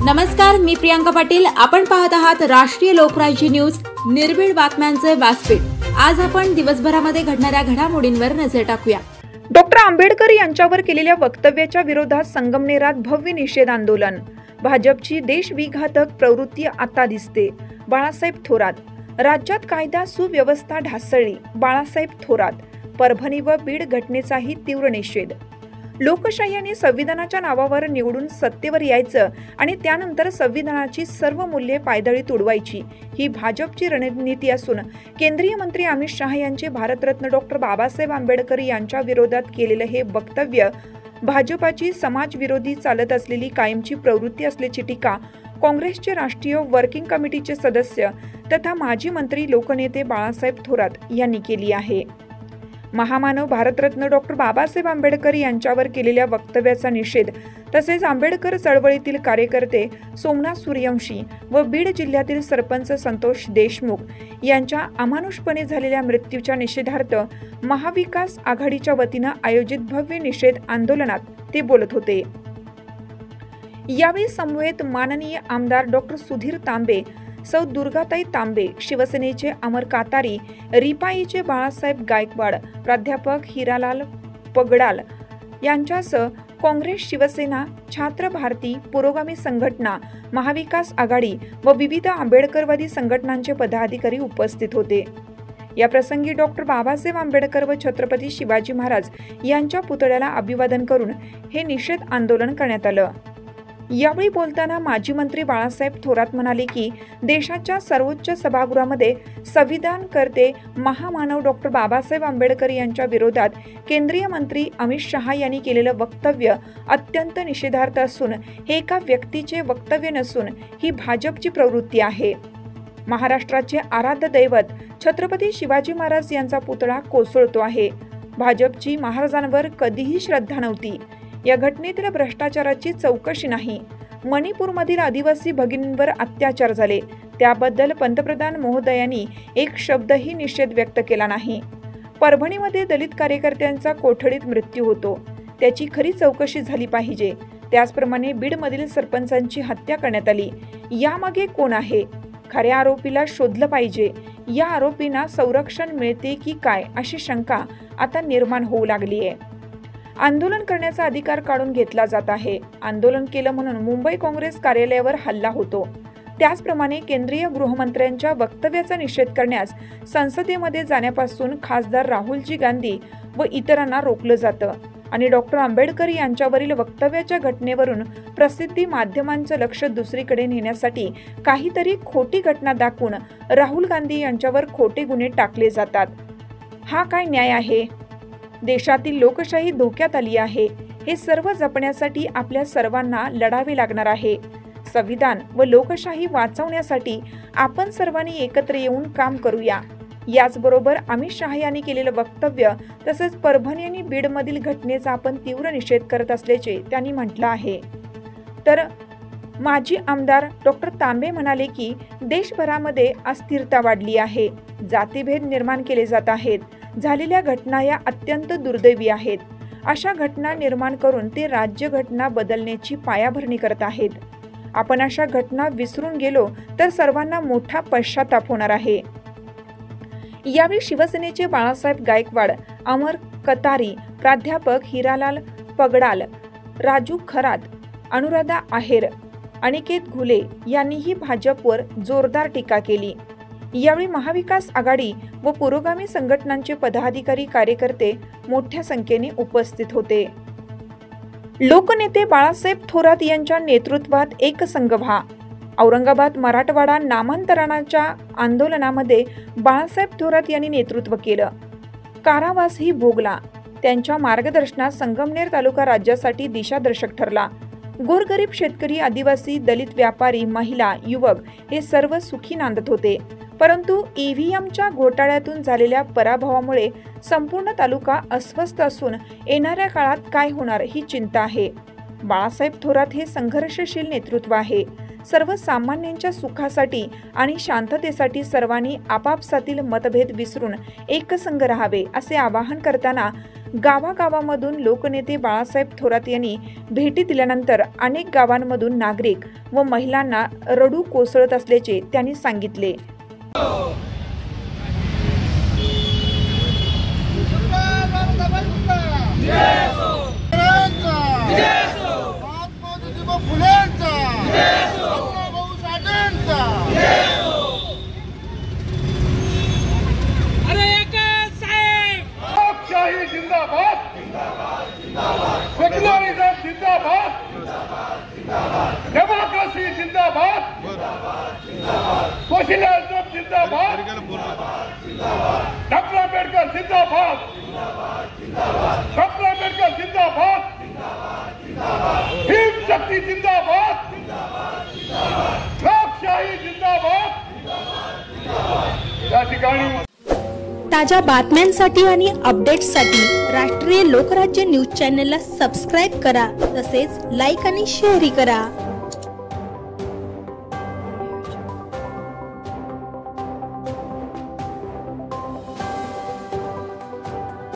नमस्कार, मी प्रियांका पाटील। आपण पाहत आहात राष्ट्रीय लोकराज्य न्यूज, निर्भीड बातम्यांचे व्यासपीठ। आज आपण दिवसभरामध्ये घडणाऱ्या घडामोडींवर नजर टाकूया। डॉक्टर आंबेडकर यांच्यावर केलेल्या वक्तव्याच्या विरोधात संगमनेरात भव्य निषेध आंदोलन। भाजपची देशविघातक प्रवृत्ती आता दिसते, बाळासाहेब थोरात। राज्यात कायदा सुव्यवस्था ढासळली, बाळासाहेब थोरात। परभणी व बीड घटनेचाही तीव्र निषेध। लोकशाही आणि संविधानाच्या नावावर निवडून सत्तेवर यायचं आणि त्यानंतर संविधानाची सर्व मूल्ये पायदळी तुडवायची ही भाजपची रणनीती असून केंद्रीय मंत्री अमित शहा यांचे भारतरत्न डॉक्टर बाबासाहेब आंबेडकर यांच्या विरोधात केलेले हे वक्तव्य भाजपाची समाजविरोधी चालत असलेली कायमची प्रवृत्ती असल्याची टीका काँग्रेसचे राष्ट्रीय वर्किंग कमिटीचे सदस्य तथा माजी मंत्री लोकनेते बाळासाहेब थोरात यांनी केली आहे। महामानव भारतरत्न डॉक्टर बाबासाहेब आंबेडकर यांच्यावर केलेल्या वक्तव्याचा निषेध तसेच आंबेडकर चळवळीतील कार्यकर्ते सोमनाथ सूर्यवंशी व बीड जिल्ह्यातील सरपंच संतोष देशमुख यांच्या अमानुषपणे झालेल्या मृत्यूच्या निषेधार्थ महाविकास आघाडीच्या वतीने आयोजित भव्य निषेध आंदोलनात ते बोलत होते। यावेळी समवेत माननीय आमदार डॉक्टर सुधीर तांबे, सौ दुर्गाताई तांबे, शिवसेनेचे अमर कातारी, रिपाईचे बाळासाहेब गायकवाड, प्राध्यापक हिरालाल पगडाल यांच्यासह काँग्रेस, शिवसेना, छात्र भारती, पुरोगामी संघटना, महाविकास आघाडी व विविध आंबेडकरवादी संघटनांचे पदाधिकारी उपस्थित होते। या प्रसंगी डॉक्टर बाबासाहेब आंबेडकर व छत्रपती शिवाजी महाराज यांच्या पुतळ्याला अभिवादन करून हे निषेध आंदोलन करण्यात आलं। यावेळी बोलताना माजी मंत्री बाळासाहेब थोरात म्हणाले की देशाच्या सर्वोच्च सभागृहामध्ये संविधानकर्ते महामानव डॉक्टर बाबासाहेब आंबेडकर यांच्या विरोधात केंद्रीय मंत्री अमित शहा यांनी केलेलं वक्तव्य अत्यंत निषेधार्थ असून हे एका व्यक्तीचे वक्तव्य नसून ही भाजपची प्रवृत्ती आहे। महाराष्ट्राचे आराध्य दैवत छत्रपती शिवाजी महाराज यांचा पुतळा कोसळतो आहे। भाजपची महाराजांवर कधीही श्रद्धा नव्हती। या घटनेतील भ्रष्टाचाराची चौकशी नाही। मणिपूरमधील आदिवासी भगिनींवर अत्याचार झाले, त्याबद्दल पंतप्रधान महोदयांनी एक शब्दही निषेध व्यक्त केला नाही। परभणीमध्ये दलित कार्यकर्त्यांचा कोठडीत मृत्यू होतो, त्याची खरी चौकशी झाली पाहिजे। त्याचप्रमाणे बीडमधील सरपंचांची हत्या करण्यात आली, यामागे कोण आहे? खऱ्या आरोपीला शोधलं पाहिजे। या आरोपींना संरक्षण मिळते की काय अशी शंका आता निर्माण होऊ लागली आहे। आंदोलन करण्याचा अधिकार काढून घेतला जात आहे। आंदोलन केलं म्हणून मुंबई काँग्रेस कार्यालयावर हल्ला होतो। त्याचप्रमाणे केंद्रीय गृहमंत्र्यांच्या वक्तव्याचा निषेध करण्यास संसदेमध्ये जाण्यापासून खासदार राहुलजी गांधी व इतरांना रोखलं जातं आणि डॉक्टर आंबेडकर यांच्यावरील वक्तव्याच्या घटनेवरून प्रसिद्धी माध्यमांचं लक्ष दुसरीकडे नेण्यासाठी काहीतरी खोटी घटना दाखवून राहुल गांधी यांच्यावर खोटे गुन्हे टाकले जातात। हा काय न्याय आहे? देशातील लोकशाही धोक्यात आली आहे। हे सर्व जपण्यासाठी आपल्या सर्वांना लढावे लागणार आहे। संविधान व लोकशाही वाचवण्यासाठी आपण सर्वांनी एकत्र येऊन काम करूया। याचबरोबर अमित शहा यांनी केलेलं वक्तव्य तसेच परभणी आणि बीडमधील घटनेचा आपण तीव्र निषेध करत असल्याचे त्यांनी म्हटलं आहे। तर माजी आमदार डॉक्टर तांबे म्हणाले की देशभरामध्ये अस्थिरता वाढली आहे, जातीभेद निर्माण केले जात आहेत। झालेल्या घटना या अत्यंत दुर्दैवी आहेत। अशा घटना निर्माण करून ते राज्यघटना बदलण्याची पायाभरणी करत आहेत। आपण अशा घटना विसरून गेलो तर सर्वांना मोठा पश्चाताप होणार आहे। यावेळी शिवसेनेचे बाळासाहेब गायकवाड, अमर कतारी, प्राध्यापक हिरालाल पगडाल, राजू खरात, अनुराधा आहेर, अनिकेत घुले यांनीही भाजपवर जोरदार टीका केली। यावेळी महाविकास आघाडी व पुरोगामी संघटनांचे पदाधिकारी कार्यकर्ते मोठ्या संख्येने उपस्थित होते। लोकनेते बाळासाहेब थोरात यांच्या नेतृत्वात एकसंघ व्हा। औरंगाबाद मराठवाडा नामांतरणाच्या आंदोलनामध्ये बाळासाहेब थोरात यांनी नेतृत्व केलं, कारावासही भोगला। त्यांच्या मार्गदर्शनात संगमनेर तालुका राज्यासाठी दिशादर्शक ठरला। गोरगरीब शेतकरी, आदिवासी, दलित, व्यापारी, महिला, युवक हे सर्व सुखी नांदत होते। परंतु ईव्हीएमच्या घोटाळ्यातून झालेल्या पराभवामुळे संपूर्ण तालुका अस्वस्थ असून येणाऱ्या काळात काय होणार ही चिंता आहे। बाळासाहेब थोरात हे संघर्षशील नेतृत्व आहे। सर्वसामान्यांच्या सुखासाठी आणि शांततेसाठी सर्वांनी आपापसातील मतभेद विसरून एकसंघ राहावे असे आवाहन करताना गावागावामधून लोकनेते बाळासाहेब थोरात यांनी भेटी दिल्यानंतर अनेक गावांमधून नागरिक व महिलांना रडू कोसळत असल्याचे त्यांनी सांगितले। जिंदाबाद सेक्युलरिज्म जिंदाबाद डेमोक्रेसी जिंदाबाद सोशलिज्म जिंदाबाद डॉक्टर आंबेडकर जिंदाबाद डॉक्टर आंबेडकर जिंदाबाद भीम शक्ति जिंदाबाद लोकशाही जिंदाबाद। या ठिकाणी ताज्या बातम्यांसाठी आणि अपडेट्ससाठी राष्ट्रीय लोकराज्य न्यूज चॅनलला सबस्क्राईब करा, तसेच लाईक आणि शेअरही करा।